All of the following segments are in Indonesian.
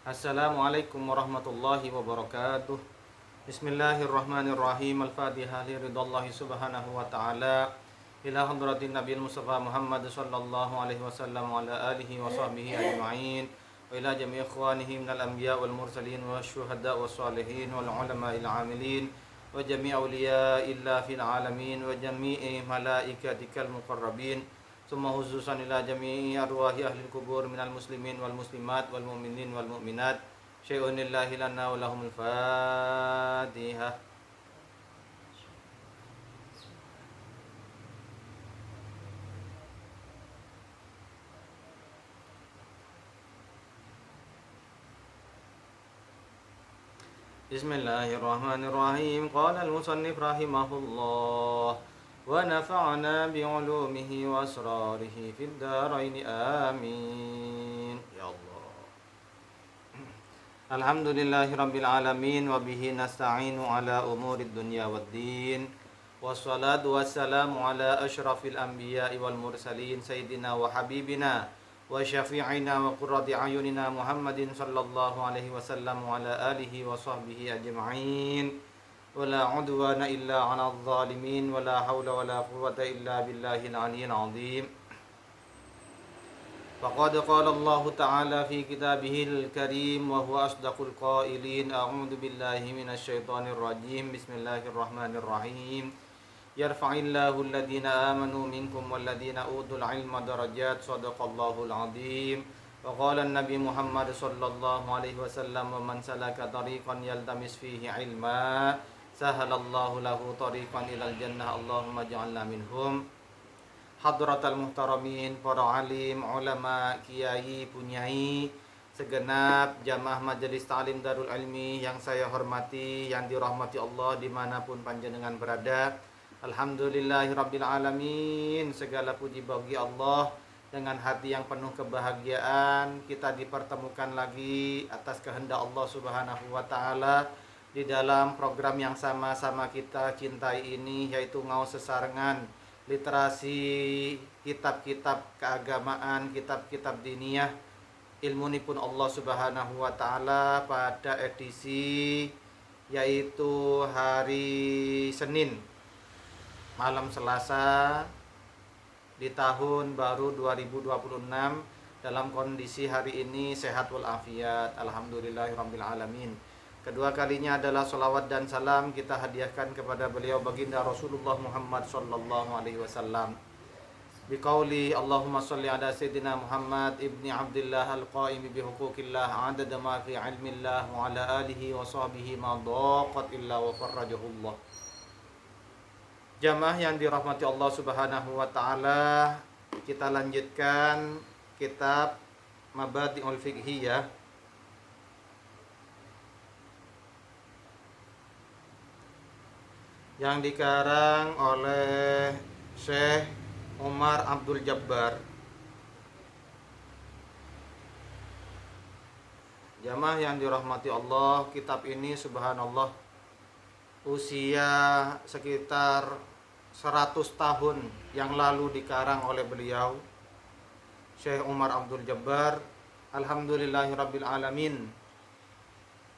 Assalamualaikum warahmatullahi wabarakatuh. Bismillahirrahmanirrahim. Al-Fatihah li ridallahi subhanahu wa ta'ala ila hadratin Nabiul Mustafa Muhammad sallallahu alaihi wasallam wa ala alihi wa sahbihi ajma'in wa ila jami'i ikhwanihi minal anbiya wal mursalin wa syuhada wa salihin wal ulama'il amilin wa jami'i awliya illa fil alamin wa jami'i malaikatikal muqarrabin Summa hususan ila jami'i arwahi ahli kubur minal muslimin wal muslimat wal mu'minin wal mu'minat syai'un lillahi lana wa lahumul fatihah. Bismillahirrahmanirrahim. Qala al-musannif rahimahullah wa nafa'na bi'ulumihi wa asrarihi fid dharain amin. Ya Allah. Alhamdulillahirabbil alamin wa bihi nasta'inu ala umurid dunya waddin. Wassalatu wassalamu ala asyrafil anbiya'i wal mursalin sayyidina wa habibina wa syafi'ina wa qurrati ayunina Muhammadin sallallahu alaihi wasallam wa ala alihi wa sahbihi ajma'in. Wala udwana illa 'alal zalimin wala haula wala quwwata illa billahil aliyyil 'azim. Faqad qala Allah ta'ala fi kitabihil karim wa huwa asdaqul qailin. A'udzu billahi minasy syaithanir rajim. Bismillahirrahmanirrahim. Yarfa'illahu alladhina amanu minkum walladhina utul 'ilma darajat. Shadaqallahul 'azim. Wa qala an-nabi Muhammad sallallahu alaihi wasallam wa man salaka tariqan yaltamis fihi 'ilma sahalallahu lahu tariqan ilal jannah. Allahumma ja'alna minhum. Hadratal muhtaramin, para alim, ulama, kiai, punyai, segenap jamaah majelis ta'lim Darul Ilmi yang saya hormati, yang dirahmati Allah dimanapun panjenengan berada. Alhamdulillahirabbil alamin. Segala puji bagi Allah. Dengan hati yang penuh kebahagiaan kita dipertemukan lagi atas kehendak Allah subhanahu wa ta'ala di dalam program yang sama-sama kita cintai ini, yaitu Ngaos Sesarengan literasi kitab-kitab keagamaan, kitab-kitab diniyah ilmunipun Allah subhanahu wa ta'ala pada edisi yaitu hari Senin malam Selasa di tahun baru 2026 dalam kondisi hari ini sehat walafiat. Alhamdulillahirabbil alamin. Kedua kalinya adalah salawat dan salam kita hadiahkan kepada beliau baginda Rasulullah Muhammad sallallahu alaihi wasallam. Biqauli Allahumma shalli ala sayyidina Muhammad ibni Abdullah al-qaimi bihuquqillah adada ma fi ilmillah wa ala alihi wa sahbihi ma daqat illa wa farrajahullah. Jamaah yang dirahmati Allah subhanahu wa ta'ala, kita lanjutkan kitab Mabadi'ul Fiqhiyah yang dikarang oleh Syekh Umar Abdul Jabbar. Jamaah yang dirahmati Allah, kitab ini subhanallah usia sekitar 100 tahun yang lalu dikarang oleh beliau Syekh Umar Abdul Jabbar. Alhamdulillahirabbil alamin.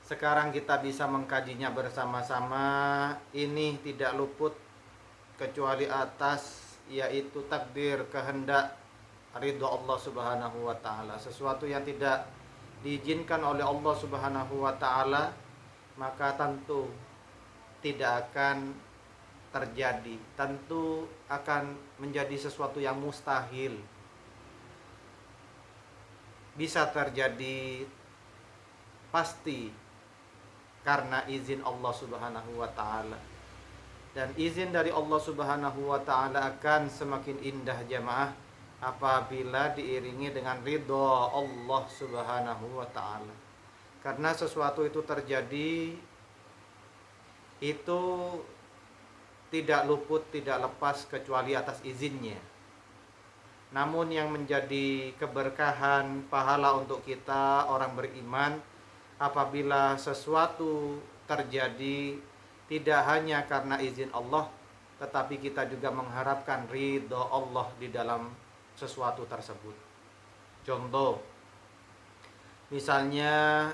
Sekarang kita bisa mengkajinya bersama-sama. Ini tidak luput kecuali atas yaitu takdir, kehendak, ridho Allah subhanahu wa ta'ala. Sesuatu yang tidak diizinkan oleh Allah subhanahu wa ta'ala maka tentu tidak akan terjadi, tentu akan menjadi sesuatu yang mustahil. Bisa terjadi pasti karena izin Allah subhanahu wa ta'ala. Dan izin dari Allah subhanahu wa ta'ala akan semakin indah jamaah apabila diiringi dengan ridha Allah subhanahu wa ta'ala. Karena sesuatu itu terjadi itu tidak luput, tidak lepas kecuali atas izinnya. Namun yang menjadi keberkahan, pahala untuk kita orang beriman apabila sesuatu terjadi tidak hanya karena izin Allah, tetapi kita juga mengharapkan ridho Allah di dalam sesuatu tersebut. Contoh, Misalnya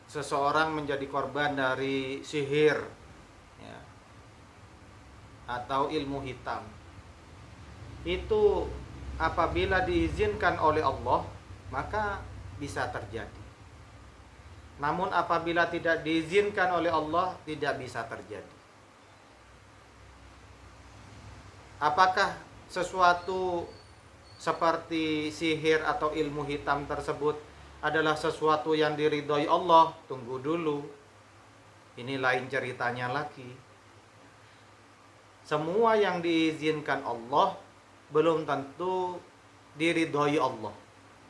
seseorang menjadi korban dari sihir, ya, atau ilmu hitam. Itu apabila diizinkan oleh Allah, maka bisa terjadi. Namun apabila tidak diizinkan oleh Allah, tidak bisa terjadi. Apakah sesuatu seperti sihir atau ilmu hitam tersebut adalah sesuatu yang diridhoi Allah? Tunggu dulu. Ini lain ceritanya lagi. Semua yang diizinkan Allah belum tentu diridhoi Allah.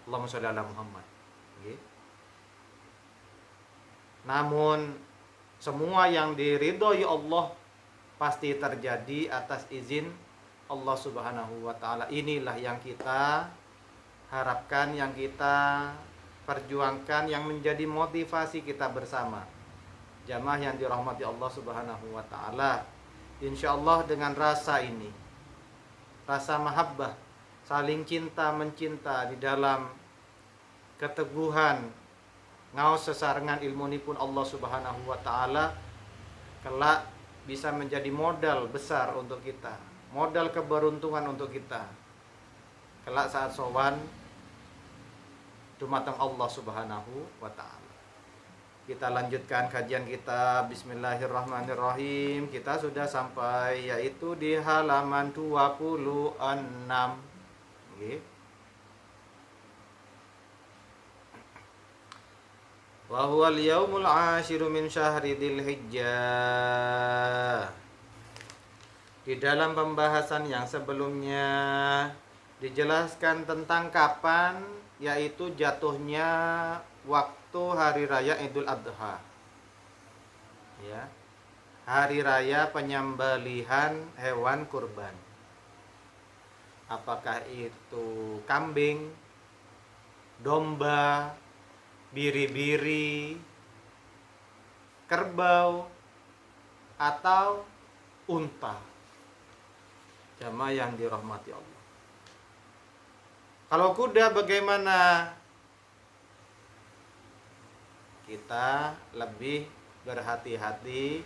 Allahumma sholli ala Muhammad. Namun semua yang diridhoi Allah pasti terjadi atas izin Allah Subhanahu wa taala. Inilah yang kita harapkan, yang kita perjuangkan, yang menjadi motivasi kita bersama. Jamaah yang dirahmati Allah Subhanahu wa taala. Insyaallah dengan rasa ini, rasa mahabbah, saling cinta mencinta di dalam keteguhan ngaos sesarengan ilmunipun Allah Subhanahu wa taala, kelak bisa menjadi modal besar untuk kita, modal keberuntungan untuk kita kelak saat sowan dumateng Allah Subhanahu wa taala. Kita lanjutkan kajian kita. Bismillahirrahmanirrahim. Kita sudah sampai yaitu di halaman 26. Nggih. Wa huwal yaumul 'ashiru min syahri Dzulhijjah. Di dalam pembahasan yang sebelumnya dijelaskan tentang kapan yaitu jatuhnya waktu hari raya Idul Adha. Ya. Hari raya penyembelihan hewan kurban. Apakah itu kambing, domba, biri-biri, kerbau, atau unta. Jamaah yang dirahmati Allah. Kalau kuda bagaimana? Kita lebih berhati-hati,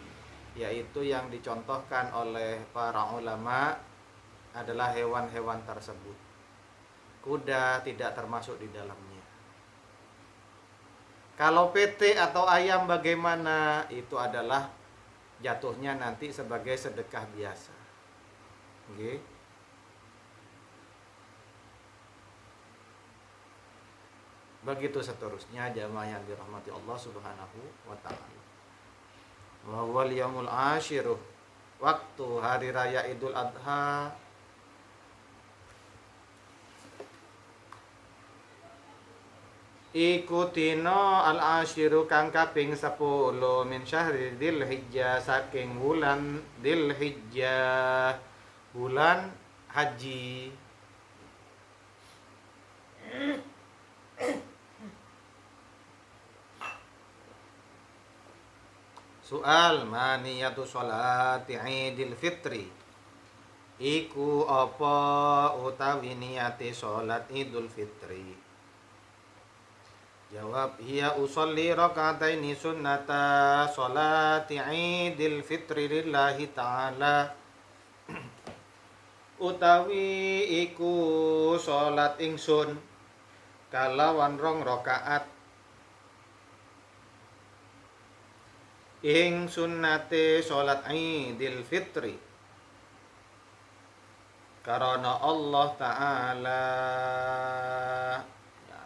yaitu yang dicontohkan oleh para ulama adalah hewan-hewan tersebut. Kuda tidak termasuk di dalamnya. Kalau PT atau ayam bagaimana? Itu adalah jatuhnya nanti sebagai sedekah biasa. Okay. Begitu seterusnya jamaah yang dirahmati Allah Subhanahu wa taala. Wa huwal yaumul 'ashiru, waktu hari raya Idul Adha ikutina al-ashiru kang kaping 10 min syahri Dzulhijjah, saking wulan Dzulhijjah, bulan haji. Soal maniyatu sholati Idul Fitri, iku apa utawi niyate salat Idul Fitri? Jawab, hiya usolli raka'ataini sunnata sholati Idul Fitri lillahi ta'ala. Utawi iku salat ingsun kalawan 2 rakaat ing sunnate salat Idul Fitri karena Allah Ta'ala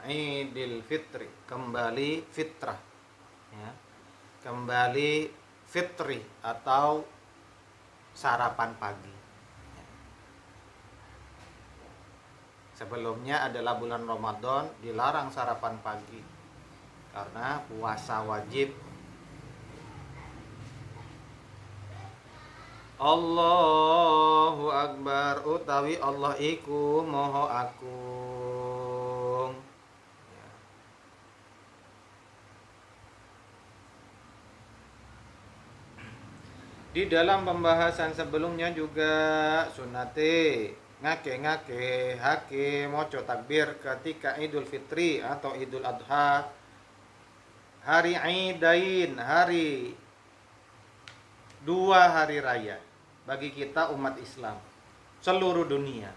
Idul Fitri, kembali fitrah, ya. Kembali fitri atau sarapan pagi. Sebelumnya adalah bulan Ramadan dilarang sarapan pagi karena puasa wajib. Allahu Akbar, utawi Allah iku maha agung. Ya. Di dalam pembahasan sebelumnya juga sunnate ngake hake moco takbir ketika Idul Fitri atau Idul Adha, hari Idain, hari dua hari raya bagi kita umat Islam seluruh dunia.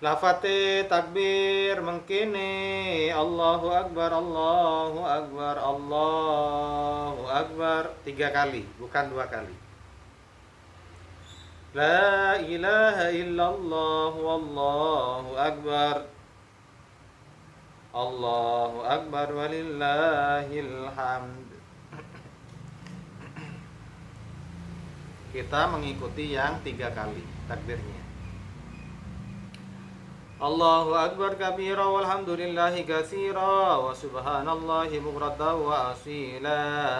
Lafate takbir mengkene Allahu Akbar, Allahu Akbar, Allahu Akbar 3 kali, bukan 2 kali. La ilaha illallah wallahu akbar, Allahu Akbar walillahil hamd. Kita mengikuti yang 3 kali takbirnya. Allahu Akbar kabira walhamdulillahi katsira wa subhanallahi bukratan wa asila.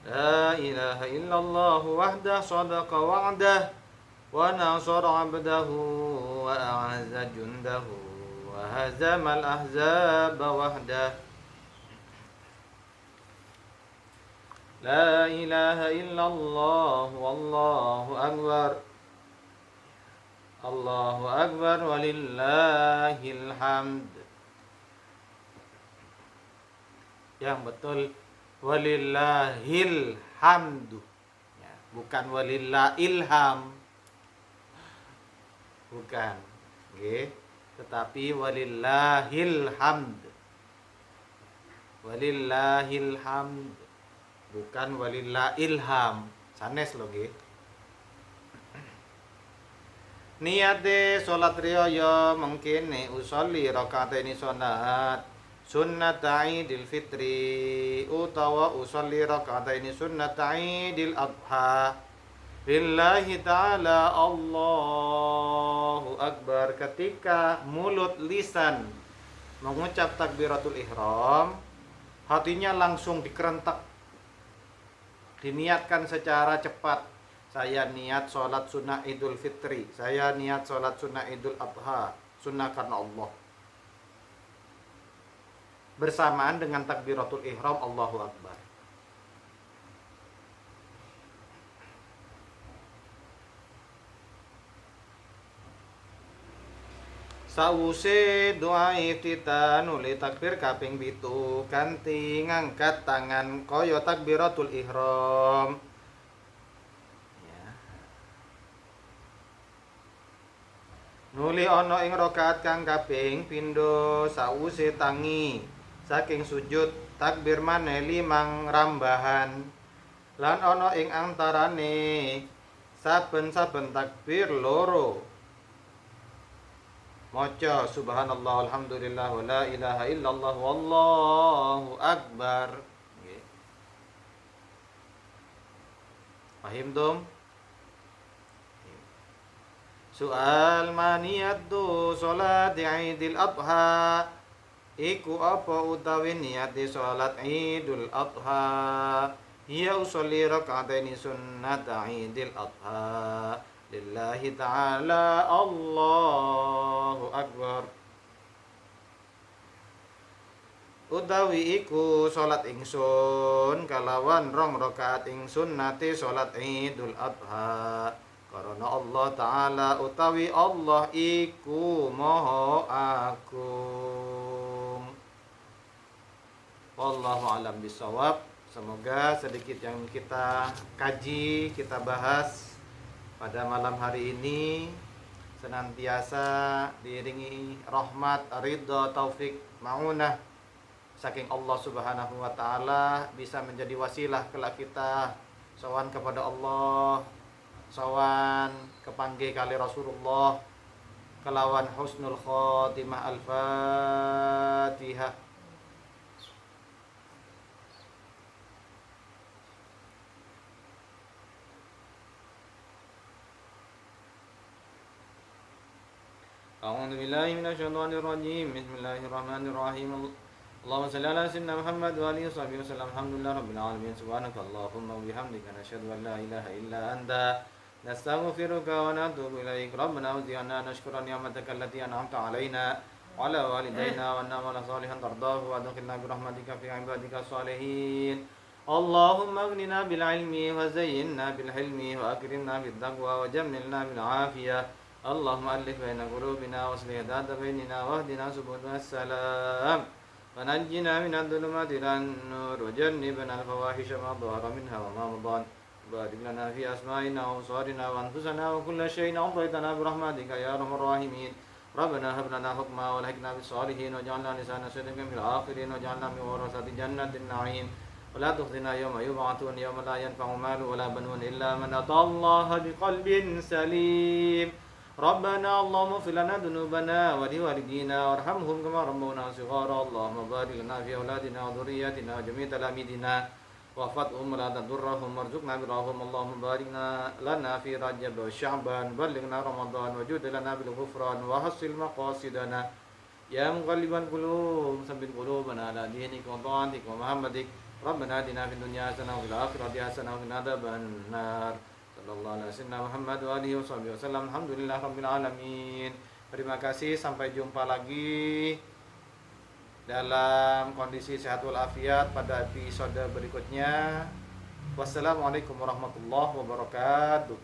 La ilaha illallah wahdah sadaqa wa'dah wa nasara 'abdahu wa a'azza jundahu wa hazamal ahzaba wahdah. La ilaha illallah wallahu akbar, Allahu Akbar walillahil hamd. Yang betul walillahil hamdu ya, bukan walillahil ham, bukan okay. Tetapi walillahil hamd, walillahil hamd, bukan walillahil ham. Sanes loh nggih. Niate salat riyaya mengkene usolli rakaataini sunat sunnat Idul Fitri utawa usolli rakaataini sunnat Idul Adha lillahi ta'ala Allahu Akbar. Ketika mulut lisan mengucap takbiratul ihram, hatinya langsung dikerentak, diniatkan secara cepat. Saya niat sholat sunnah Idul Fitri, saya niat sholat sunnah Idul Adha, sunnah karena Allah. Bersamaan dengan takbiratul ihram Allahu Akbar. Sawuse doa iftitah nuli takbir kaping 7 kanthi ngangkat tangan kaya takbiratul ihram. Nuli ana ing rakaat kang kaping pindho sawuse tangi saking sujud takbir maneh 5 rambahan lan ana ing antarane saben-saben takbir loro maca subhanallah alhamdulillah wa la ilaha illallah wallahu akbar. Nggih. Paham dong? Soal maniyatu salat Idul Adha iku apa utawi niate salat Idul Adha? Hiya usolli raka'ataini sunnat Idul Adha lillahi ta'ala Allahu Akbar. Utawi iku salat ingsun kalawan 2 rakaat ing sunnate salat Idul Adha. Karena Allah Ta'ala utawi Allah iku Maha Agung. Wallahu alam bisawab. Semoga sedikit yang kita kaji, kita bahas pada malam hari ini senantiasa diiringi rahmat, ridha, taufik, maunah saking Allah Subhanahu wa taala, bisa menjadi wasilah kelak kita sowan kepada Allah, sawan kepanggih kali Rasulullah kelawan husnul khotimah. Al-Fatihah. A'udzu billahi minasyaitonir rajim. Bismillahirrahmanirrahim. Allahumma shalli ala sayyidina Muhammad wa alihi wasallam. Alhamdulillah rabbil alamin. Subhanakallahumma wa bihamdika nasyhadu an la ilaha illa anta nastaghfiruka wa natubu ilaik. Rabbana uzi'na nashkura ni'mataka allati an'amta 'alaina wa 'ala walidayna wa na'mal salihan tardahu wa adkhilna bi rahmatika fi 'ibadika shalihin. Allahumma aghnina bil 'ilmi wa zayyinna bil hilmi wa akrimna bid taqwa wa jammilna bil 'afiyah. اللهم ألف بين قلوبنا واصلح ذات بيننا واهدنا سبل السلام ونجنا من الظلمات إلى النور وجنبنا الفواحش ما ظهر منها وما بطن بارك لنا في أسمائنا وأبصارنا وأنفسنا وكل شيء أعطيتنا برحمتك يا أرحم الراحمين ربنا هب لنا حكما والحقنا بالصالحين وجعلنا لسان صدق في الآخرين وجعلنا من ورثة جنة النعيم ولا تخزنا يوم يبعثون يوم لا ينفع مال ولا بنون إلا من أتى الله بقلب سليم ربنا اللهم اغفر لنا ذنوبنا ولوالدينا وارحمهم كما ربونا صغارا اللهم بارك لنا في أولادنا وذرياتنا وجميع تلاميذنا واحفظهم ولا تضرهم وارزقنا برهم اللهم بارك لنا في رجب وشعبان بلغنا رمضان وجود لنا بالغفران وحصل مقاصدنا يا مقلب القلوب ثبت قلوبنا على دينك وطاعتك ومحبتك ربنا آتنا في الدنيا حسنة وفي الآخرة حسنة وقنا عذاب النار sallallahu alaihi wasallam Muhammad wa alihi wasallam. Alhamdulillah rabbil alamin. Terima kasih, sampai jumpa lagi dalam kondisi sehat walafiat pada episode berikutnya. Wassalamualaikum warahmatullahi wabarakatuh.